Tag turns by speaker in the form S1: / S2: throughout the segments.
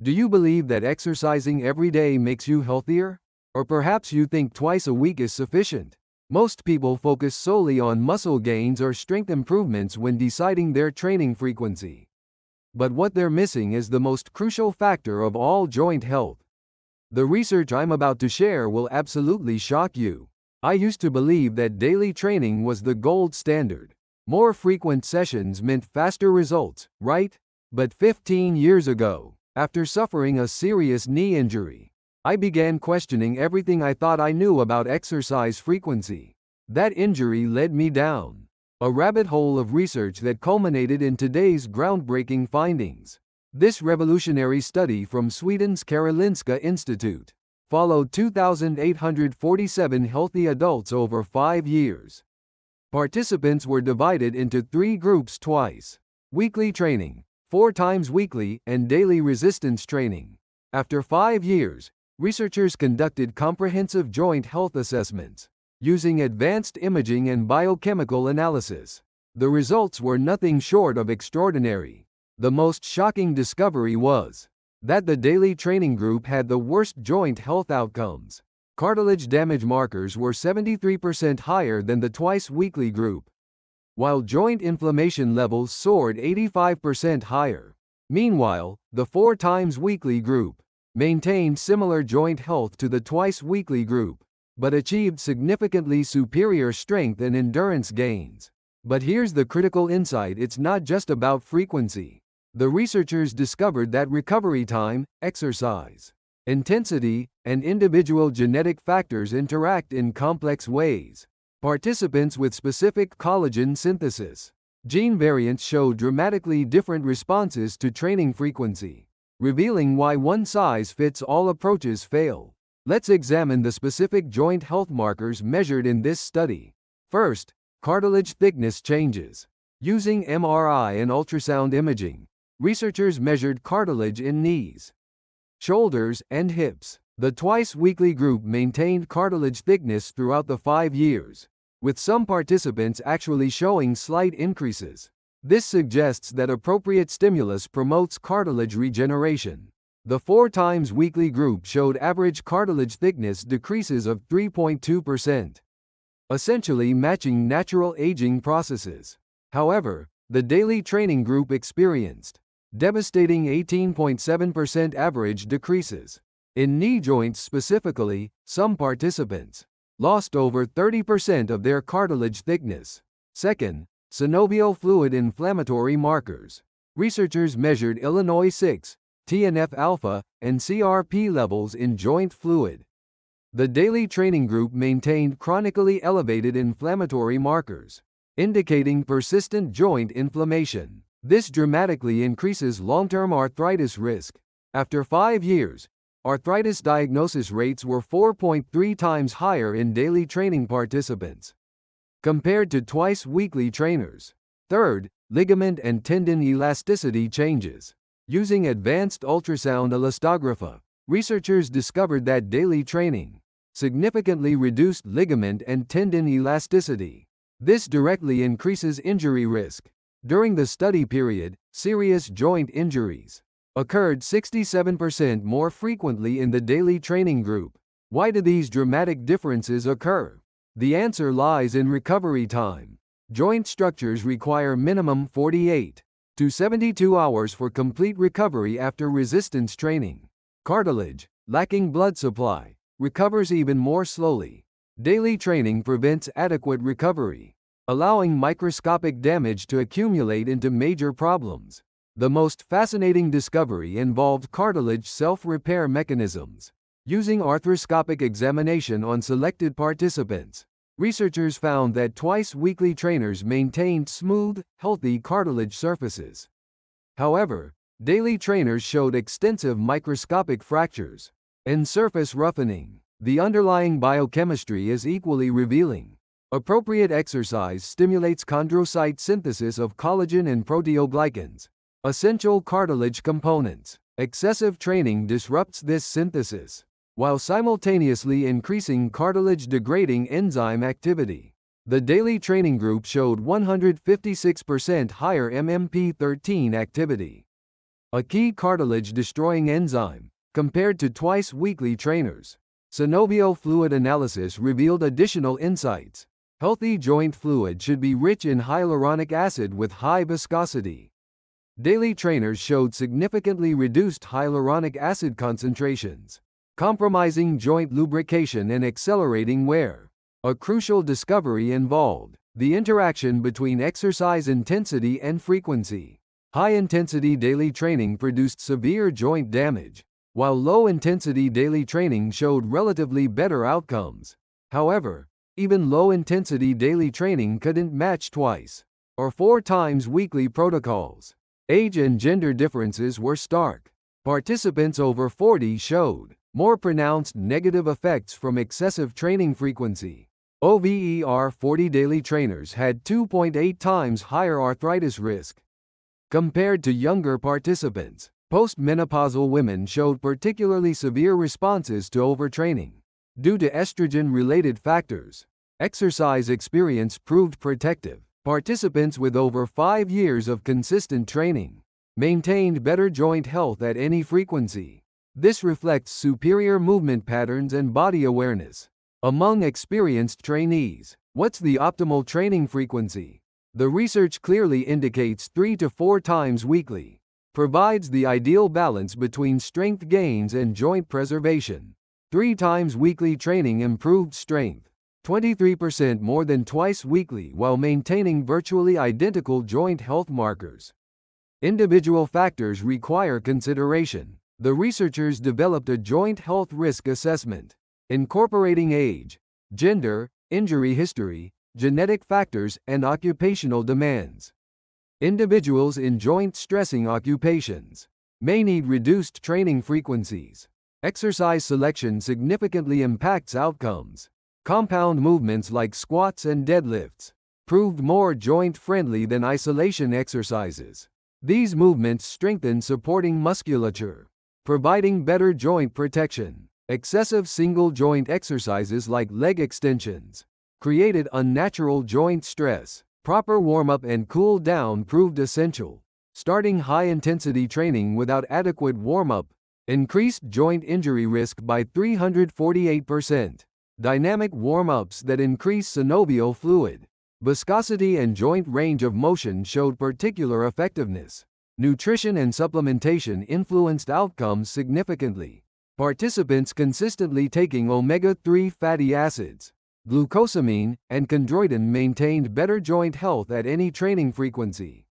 S1: Do you believe that exercising every day makes you healthier? Or perhaps you think twice a week is sufficient? Most people focus solely on muscle gains or strength improvements when deciding their training frequency. But what they're missing is the most crucial factor of all: joint health. The research I'm about to share will absolutely shock you. I used to believe that daily training was the gold standard. More frequent sessions meant faster results, right? But 15 years ago, after suffering a serious knee injury, I began questioning everything I thought I knew about exercise frequency. That injury led me down a rabbit hole of research that culminated in today's groundbreaking findings. This revolutionary study from Sweden's Karolinska Institute followed 2,847 healthy adults over 5 years. Participants were divided into 3 groups twice: weekly training, 4 times weekly, and daily resistance training. After 5 years, researchers conducted comprehensive joint health assessments using advanced imaging and biochemical analysis. The results were nothing short of extraordinary. The most shocking discovery was that the daily training group had the worst joint health outcomes. Cartilage damage markers were 73% higher than the twice-weekly group, while joint inflammation levels soared 85% higher. Meanwhile, the 4 times weekly group maintained similar joint health to the twice-weekly group, but achieved significantly superior strength and endurance gains. But here's the critical insight: it's not just about frequency. The researchers discovered that recovery time, exercise intensity, and individual genetic factors interact in complex ways. Participants with specific collagen synthesis gene variants showed dramatically different responses to training frequency, revealing why one-size-fits-all approaches fail. Let's examine the specific joint health markers measured in this study. First, cartilage thickness changes. Using MRI and ultrasound imaging, researchers measured cartilage in knees, shoulders, and hips. The twice-weekly group maintained cartilage thickness throughout the 5 years, with some participants actually showing slight increases. This suggests that appropriate stimulus promotes cartilage regeneration. The 4 times weekly group showed average cartilage thickness decreases of 3.2%, essentially matching natural aging processes. However, the daily training group experienced devastating 18.7% average decreases. In knee joints specifically, some participants lost over 30% of their cartilage thickness. Second, synovial fluid inflammatory markers. Researchers measured Illinois 6, TNF-alpha, and CRP levels in joint fluid. The daily training group maintained chronically elevated inflammatory markers, indicating persistent joint inflammation. This dramatically increases long-term arthritis risk. After 5 years, arthritis diagnosis rates were 4.3 times higher in daily training participants compared to twice-weekly trainers. Third, ligament and tendon elasticity changes. Using advanced ultrasound elastography, researchers discovered that daily training significantly reduced ligament and tendon elasticity. This directly increases injury risk. During the study period, serious joint injuries occurred 67% more frequently in the daily training group. Why do these dramatic differences occur? The answer lies in recovery time. Joint structures require minimum 48 to 72 hours for complete recovery after resistance training. Cartilage, lacking blood supply, recovers even more slowly. Daily training prevents adequate recovery, allowing microscopic damage to accumulate into major problems. The most fascinating discovery involved cartilage self-repair mechanisms. Using arthroscopic examination on selected participants, researchers found that twice-weekly trainers maintained smooth, healthy cartilage surfaces. However, daily trainers showed extensive microscopic fractures and surface roughening. The underlying biochemistry is equally revealing. Appropriate exercise stimulates chondrocyte synthesis of collagen and proteoglycans, essential cartilage components. Excessive training disrupts this synthesis, while simultaneously increasing cartilage-degrading enzyme activity. The daily training group showed 156% higher MMP13 activity, a key cartilage-destroying enzyme, compared to twice-weekly trainers. Synovial fluid analysis revealed additional insights. Healthy joint fluid should be rich in hyaluronic acid with high viscosity. Daily trainers showed significantly reduced hyaluronic acid concentrations, compromising joint lubrication and accelerating wear. A crucial discovery involved the interaction between exercise intensity and frequency. High-intensity daily training produced severe joint damage, while low-intensity daily training showed relatively better outcomes. However, even low-intensity daily training couldn't match twice or 4 times weekly protocols. Age and gender differences were stark. Participants over 40 showed more pronounced negative effects from excessive training frequency. Over 40 daily trainers had 2.8 times higher arthritis risk compared to younger participants. Postmenopausal women showed particularly severe responses to overtraining due to estrogen-related factors. Exercise experience proved protective. Participants with over 5 years of consistent training maintained better joint health at any frequency. This reflects superior movement patterns and body awareness. Among experienced trainees, what's the optimal training frequency? The research clearly indicates 3 to 4 times weekly provides the ideal balance between strength gains and joint preservation. 3 times weekly training improved strength 23% more than twice weekly while maintaining virtually identical joint health markers. Individual factors require consideration. The researchers developed a joint health risk assessment, incorporating age, gender, injury history, genetic factors, and occupational demands. Individuals in joint-stressing occupations may need reduced training frequencies. Exercise selection significantly impacts outcomes. Compound movements like squats and deadlifts proved more joint-friendly than isolation exercises. These movements strengthen supporting musculature, providing better joint protection. Excessive single-joint exercises like leg extensions created unnatural joint stress. Proper warm-up and cool-down proved essential. Starting high-intensity training without adequate warm-up increased joint injury risk by 348%. Dynamic warm-ups that increase synovial fluid viscosity and joint range of motion showed particular effectiveness. Nutrition and supplementation influenced outcomes significantly. Participants consistently taking omega-3 fatty acids, glucosamine, and chondroitin maintained better joint health at any training frequency.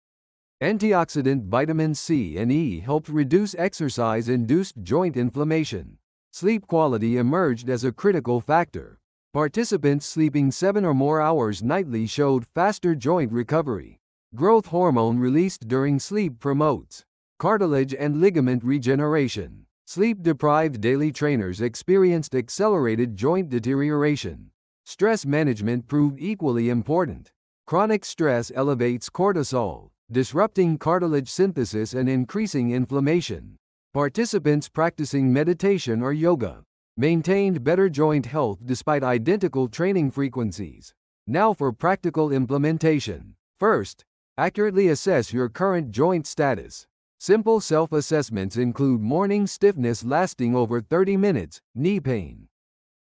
S1: Antioxidant vitamins C and E helped reduce exercise-induced joint inflammation. Sleep quality emerged as a critical factor. Participants sleeping 7 or more hours nightly showed faster joint recovery. Growth hormone released during sleep promotes cartilage and ligament regeneration. Sleep-deprived daily trainers experienced accelerated joint deterioration. Stress management proved equally important. Chronic stress elevates cortisol, disrupting cartilage synthesis and increasing inflammation. Participants practicing meditation or yoga maintained better joint health despite identical training frequencies. Now for practical implementation. First, accurately assess your current joint status. Simple self-assessments include morning stiffness lasting over 30 minutes, knee pain,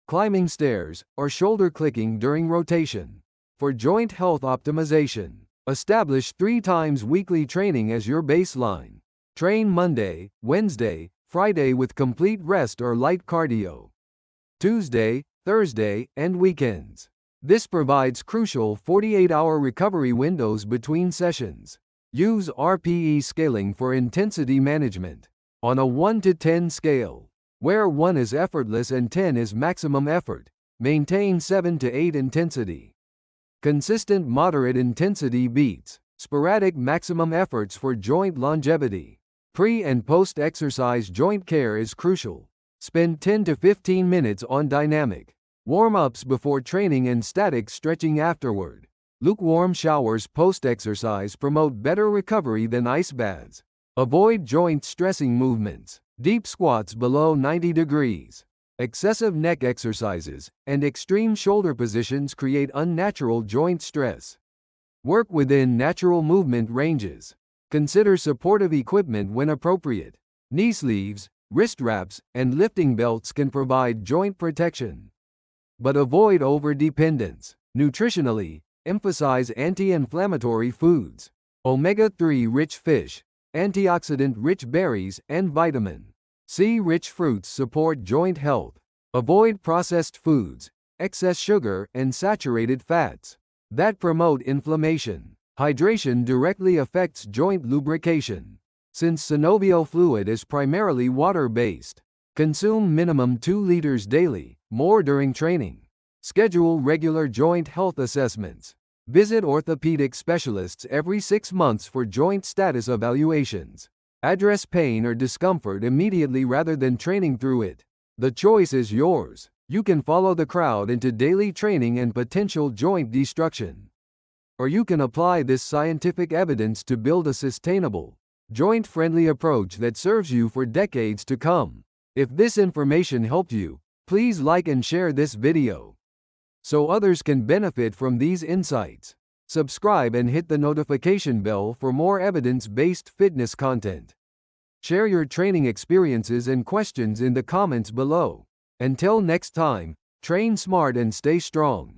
S1: climbing stairs, or shoulder clicking during rotation. For joint health optimization, establish 3 times weekly training as your baseline. Train Monday, Wednesday, Friday with complete rest or light cardio. Tuesday, Thursday, and weekends. This provides crucial 48-hour recovery windows between sessions. Use RPE scaling for intensity management. On a 1 to 10 scale, where 1 is effortless and 10 is maximum effort, maintain 7 to 8 intensity. Consistent moderate intensity beats sporadic maximum efforts for joint longevity. Pre- and post-exercise joint care is crucial. Spend 10 to 15 minutes on dynamic warm-ups before training and static stretching afterward. Lukewarm showers post-exercise promote better recovery than ice baths. Avoid joint-stressing movements. Deep squats below 90 degrees. Excessive neck exercises and extreme shoulder positions create unnatural joint stress. Work within natural movement ranges. Consider supportive equipment when appropriate. Knee sleeves, wrist wraps, and lifting belts can provide joint protection. But avoid overdependence. Nutritionally, emphasize anti-inflammatory foods, omega-3 rich fish, antioxidant-rich berries, and vitamin C-rich fruits support joint health. Avoid processed foods, excess sugar, and saturated fats that promote inflammation. Hydration directly affects joint lubrication. Since synovial fluid is primarily water-based, consume minimum 2 liters daily, more during training. Schedule regular joint health assessments. Visit orthopedic specialists every 6 months for joint status evaluations. Address pain or discomfort immediately rather than training through it. The choice is yours. You can follow the crowd into daily training and potential joint destruction. Or you can apply this scientific evidence to build a sustainable, joint-friendly approach that serves you for decades to come. If this information helped you, please like and share this video so others can benefit from these insights. Subscribe and hit the notification bell for more evidence-based fitness content. Share your training experiences and questions in the comments below. Until next time, train smart and stay strong.